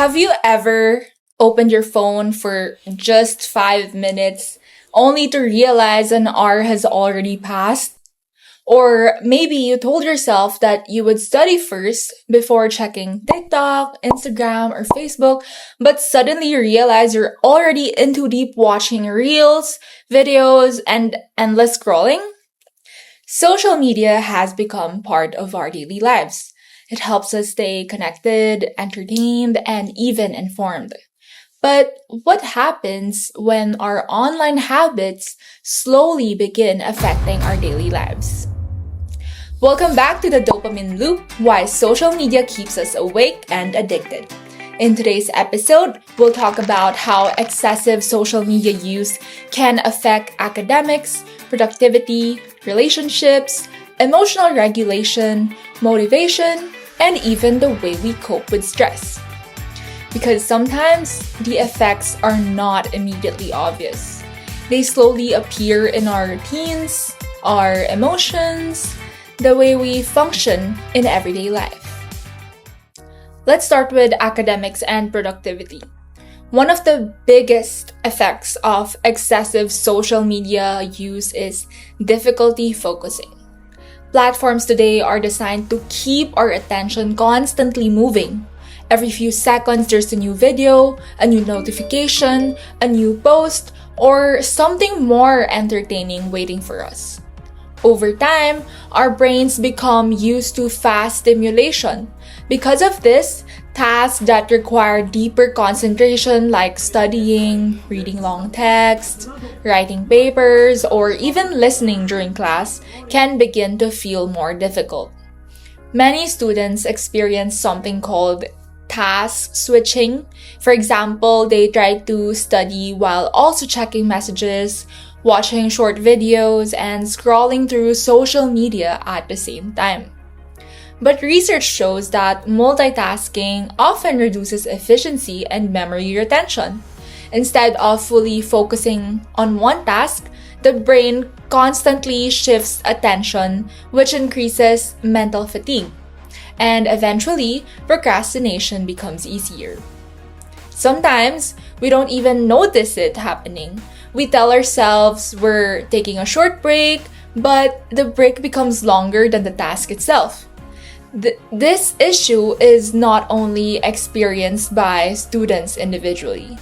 Have you ever opened your phone for just 5 minutes only to realize an hour has already passed? Or maybe you told yourself that you would study first before checking TikTok, Instagram, or Facebook, but suddenly you realize you're already into deep watching reels, videos, and endless scrolling? Social media has become part of our daily lives. It helps us stay connected, entertained, and even informed. But what happens when our online habits slowly begin affecting our daily lives? Welcome back to the Dopamine Loop, why social media keeps us awake and addicted. In today's episode, we'll talk about how excessive social media use can affect academics, productivity, relationships, emotional regulation, motivation, and even the way we cope with stress. Because sometimes the effects are not immediately obvious. They slowly appear in our routines, our emotions, the way we function in everyday life. Let's start with academics and productivity. One of the biggest effects of excessive social media use is difficulty focusing. Platforms today are designed to keep our attention constantly moving. Every few seconds, there's a new video, a new notification, a new post, or something more entertaining waiting for us. Over time, our brains become used to fast stimulation. Because of this, tasks that require deeper concentration like studying, reading long texts, writing papers, or even listening during class can begin to feel more difficult. Many students experience something called task switching. For example, they try to study while also checking messages, watching short videos, and scrolling through social media at the same time. But research shows that multitasking often reduces efficiency and memory retention. Instead of fully focusing on one task, the brain constantly shifts attention, which increases mental fatigue. And eventually, procrastination becomes easier. Sometimes, we don't even notice it happening. We tell ourselves we're taking a short break, but the break becomes longer than the task itself. This issue is not only experienced by students individually.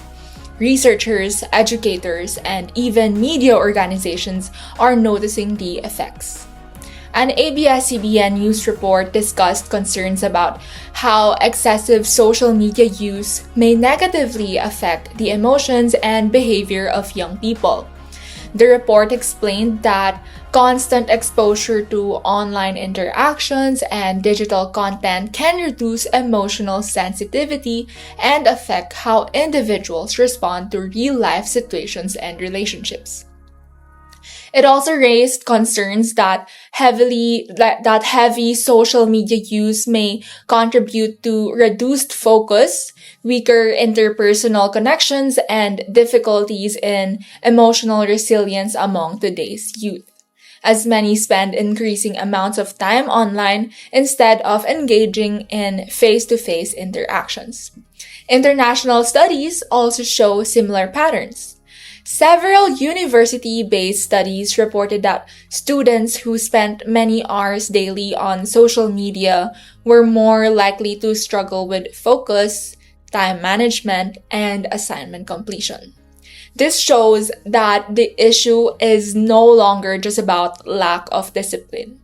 Researchers, educators, and even media organizations are noticing the effects. An ABS-CBN news report discussed concerns about how excessive social media use may negatively affect the emotions and behavior of young people. The report explained that constant exposure to online interactions and digital content can reduce emotional sensitivity and affect how individuals respond to real-life situations and relationships. It also raised concerns that heavy social media use may contribute to reduced focus, weaker interpersonal connections, and difficulties in emotional resilience among today's youth, as many spend increasing amounts of time online instead of engaging in face-to-face interactions. International studies also show similar patterns. Several university-based studies reported that students who spent many hours daily on social media were more likely to struggle with focus, time management, and assignment completion. This shows that the issue is no longer just about lack of discipline.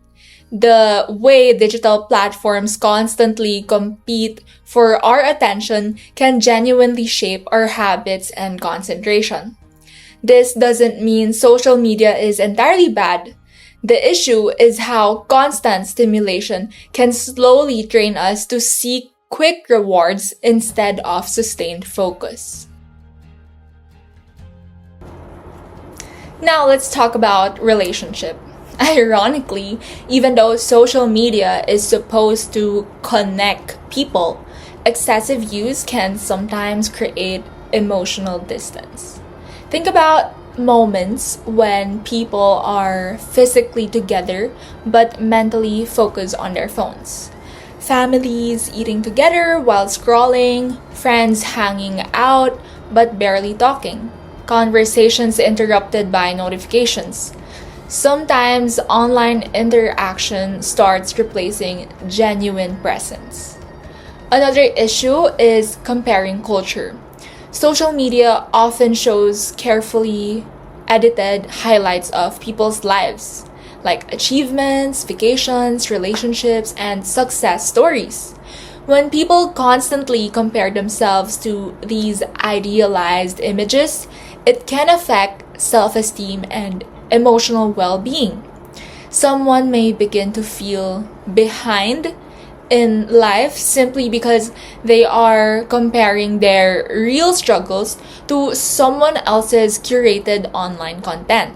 The way digital platforms constantly compete for our attention can genuinely shape our habits and concentration. This doesn't mean social media is entirely bad. The issue is how constant stimulation can slowly train us to seek quick rewards instead of sustained focus. Now let's talk about relationship. Ironically, even though social media is supposed to connect people, excessive use can sometimes create emotional distance. Think about moments when people are physically together but mentally focused on their phones. families eating together while scrolling, friends hanging out but barely talking, conversations interrupted by notifications. Sometimes online interaction starts replacing genuine presence. Another issue is comparing culture. Social media often shows carefully edited highlights of people's lives, like achievements, vacations, relationships, and success stories. When people constantly compare themselves to these idealized images, it can affect self esteem and emotional well being. Someone may begin to feel behind in life simply because they are comparing their real struggles to someone else's curated online content.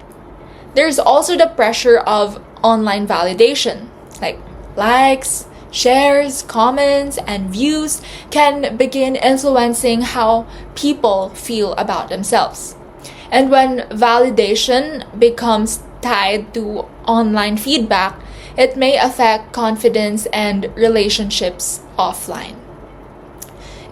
There's also the pressure of online validation, like likes, shares, comments, and views can begin influencing how people feel about themselves. And when validation becomes tied to online feedback, it may affect confidence and relationships offline.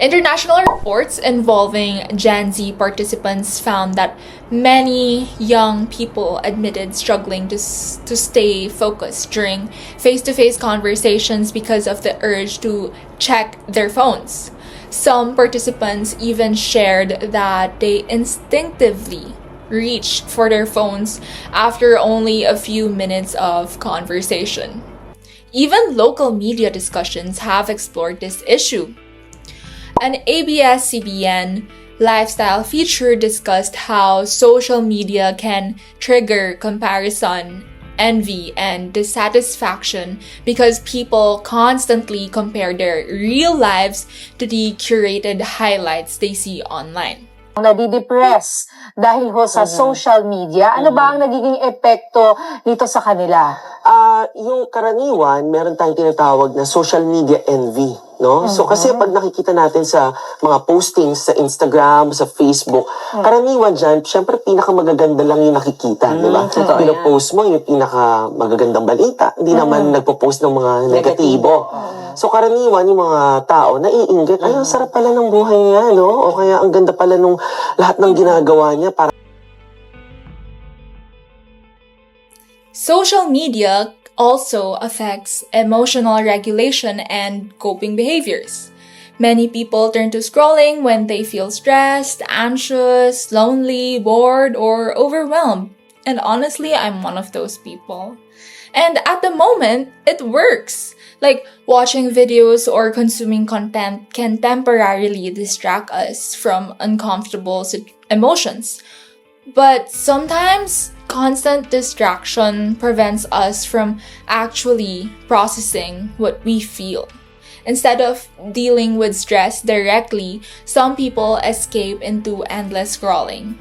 International reports involving Gen Z participants found that many young people admitted struggling to stay focused during face to face conversations because of the urge to check their phones. Some participants even shared that they instinctively reached for their phones after only a few minutes of conversation. Even local media discussions have explored this issue. An ABS-CBN lifestyle feature discussed how social media can trigger comparison, envy, and dissatisfaction because people constantly compare their real lives to the curated highlights they see online. Nadidepress dahil ho sa social media. Ano ba ang nagiging epekto nito sa kanila? Yung karaniwan, meron tayong tinatawag na social media envy, no? So kasi pag nakikita natin sa mga postings sa Instagram, sa Facebook, karaniwan dyan, syempre pinakamagaganda lang yung nakikita, di ba? Pinopost mo yung pinakamagagandang balita, hindi naman nagpo-post ng mga negatibo. So karaniwan yung mga tao naiinggit, ay ang sarap pala ng buhay niya, no? O kaya ang ganda pala nung lahat ng ginagawa niya para Social media also affects emotional regulation and coping behaviors. Many people turn to scrolling when they feel stressed, anxious, lonely, bored, or overwhelmed. And honestly, I'm one of those people. And at the moment, it works. Like watching videos or consuming content can temporarily distract us from uncomfortable emotions. But sometimes, constant distraction prevents us from actually processing what we feel. Instead of dealing with stress directly, some people escape into endless scrolling.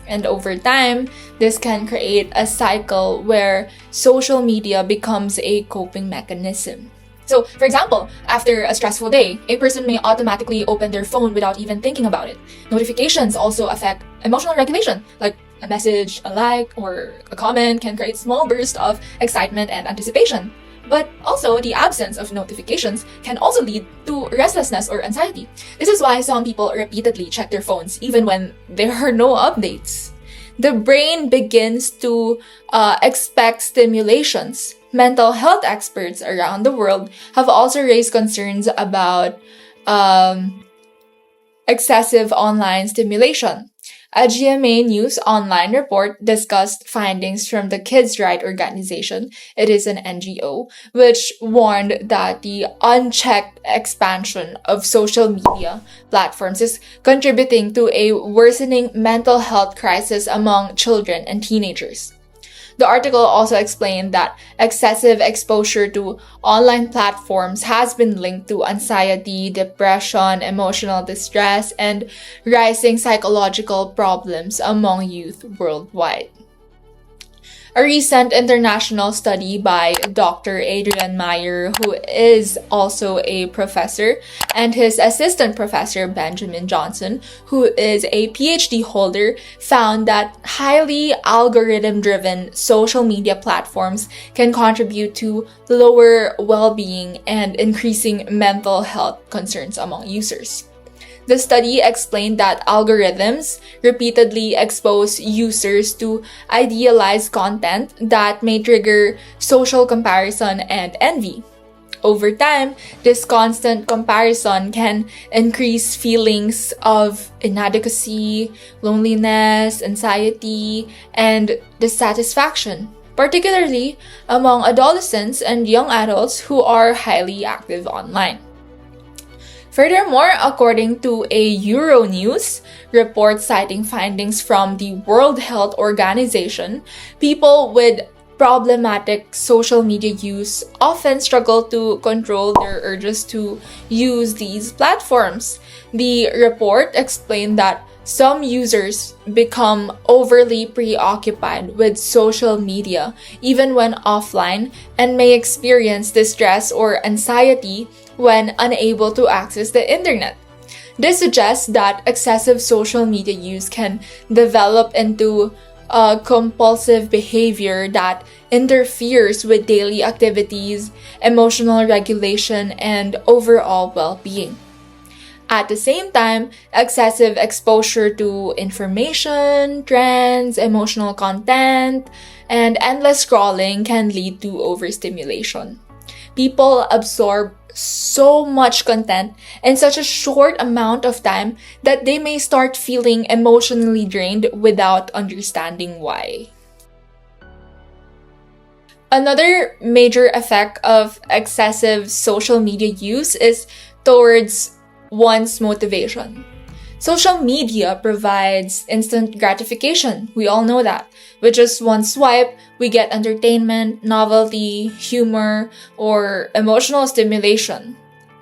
And over time, this can create a cycle where social media becomes a coping mechanism. So, for example, after a stressful day, a person may automatically open their phone without even thinking about it. Notifications also affect emotional regulation, like a message, a like, or a comment can create small bursts of excitement and anticipation. But also, the absence of notifications can also lead to restlessness or anxiety. This is why some people repeatedly check their phones even when there are no updates. The brain begins to expect stimulations. Mental health experts around the world have also raised concerns about excessive online stimulation. A GMA News online report discussed findings from the Kids' Right Organization, it is an NGO, which warned that the unchecked expansion of social media platforms is contributing to a worsening mental health crisis among children and teenagers. The article also explained that excessive exposure to online platforms has been linked to anxiety, depression, emotional distress, and rising psychological problems among youth worldwide. A recent international study by Dr. Adrian Meyer, who is also a professor, and his assistant professor, Benjamin Johnson, who is a PhD holder, found that highly algorithm-driven social media platforms can contribute to lower well-being and increasing mental health concerns among users. The study explained that algorithms repeatedly expose users to idealized content that may trigger social comparison and envy. Over time, this constant comparison can increase feelings of inadequacy, loneliness, anxiety, and dissatisfaction, particularly among adolescents and young adults who are highly active online. Furthermore, according to a Euronews report citing findings from the World Health Organization, people with problematic social media use often struggle to control their urges to use these platforms. The report explained that some users become overly preoccupied with social media even when offline and may experience distress or anxiety when unable to access the internet. This suggests that excessive social media use can develop into a compulsive behavior that interferes with daily activities, emotional regulation, and overall well-being. At the same time, excessive exposure to information, trends, emotional content, and endless scrolling can lead to overstimulation. People absorb so much content in such a short amount of time that they may start feeling emotionally drained without understanding why. Another major effect of excessive social media use is towards one's motivation. Social media provides instant gratification. We all know that. With just one swipe, we get entertainment, novelty, humor, or emotional stimulation.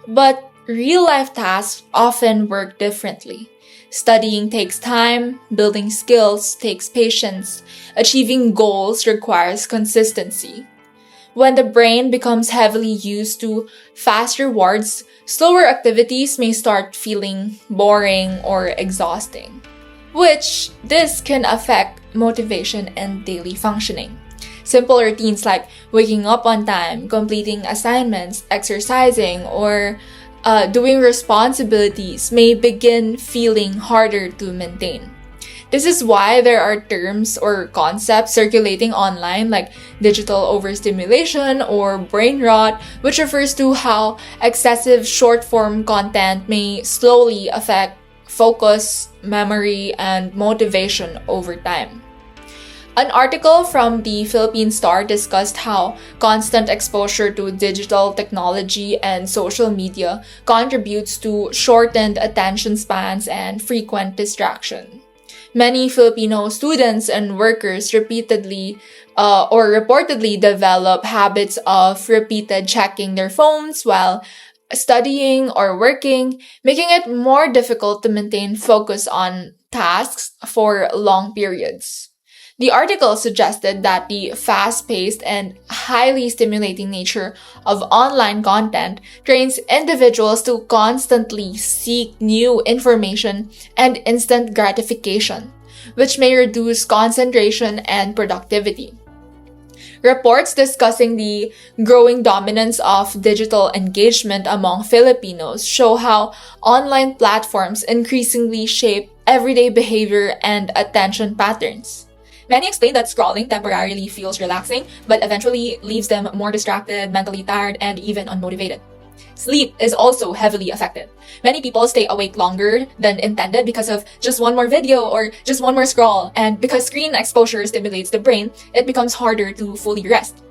But real-life tasks often work differently. Studying takes time, building skills takes patience, achieving goals requires consistency. When the brain becomes heavily used to fast rewards, slower activities may start feeling boring or exhausting, which this can affect motivation and daily functioning. Simple routines like waking up on time, completing assignments, exercising, or doing responsibilities may begin feeling harder to maintain. This is why there are terms or concepts circulating online like digital overstimulation or brain rot, which refers to how excessive short-form content may slowly affect focus, memory, and motivation over time. An article from the Philippine Star discussed how constant exposure to digital technology and social media contributes to shortened attention spans and frequent distraction. Many Filipino students and workers repeatedly or reportedly develop habits of repeated checking their phones while studying or working, making it more difficult to maintain focus on tasks for long periods. The article suggested that the fast-paced and highly stimulating nature of online content trains individuals to constantly seek new information and instant gratification, which may reduce concentration and productivity. Reports discussing the growing dominance of digital engagement among Filipinos show how online platforms increasingly shape everyday behavior and attention patterns. Many explain that scrolling temporarily feels relaxing, but eventually leaves them more distracted, mentally tired, and even unmotivated. Sleep is also heavily affected. Many people stay awake longer than intended because of just one more video or just one more scroll, and because screen exposure stimulates the brain, it becomes harder to fully rest.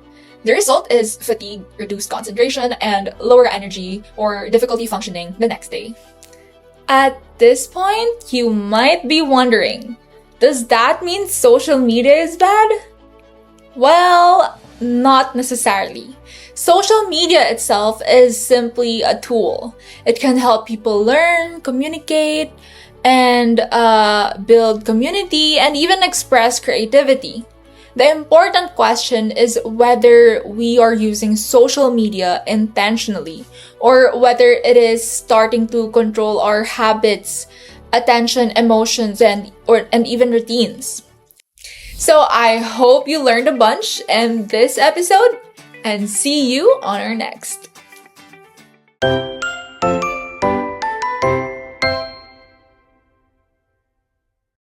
The result is fatigue, reduced concentration, and lower energy or difficulty functioning the next day. At this point, you might be wondering, does that mean social media is bad? Well, not necessarily. Social media itself is simply a tool. It can help people learn, communicate, and build community and even express creativity. The important question is whether we are using social media intentionally or whether it is starting to control our habits, attention, emotions, and even routines. So I hope you learned a bunch in this episode and see you on our next.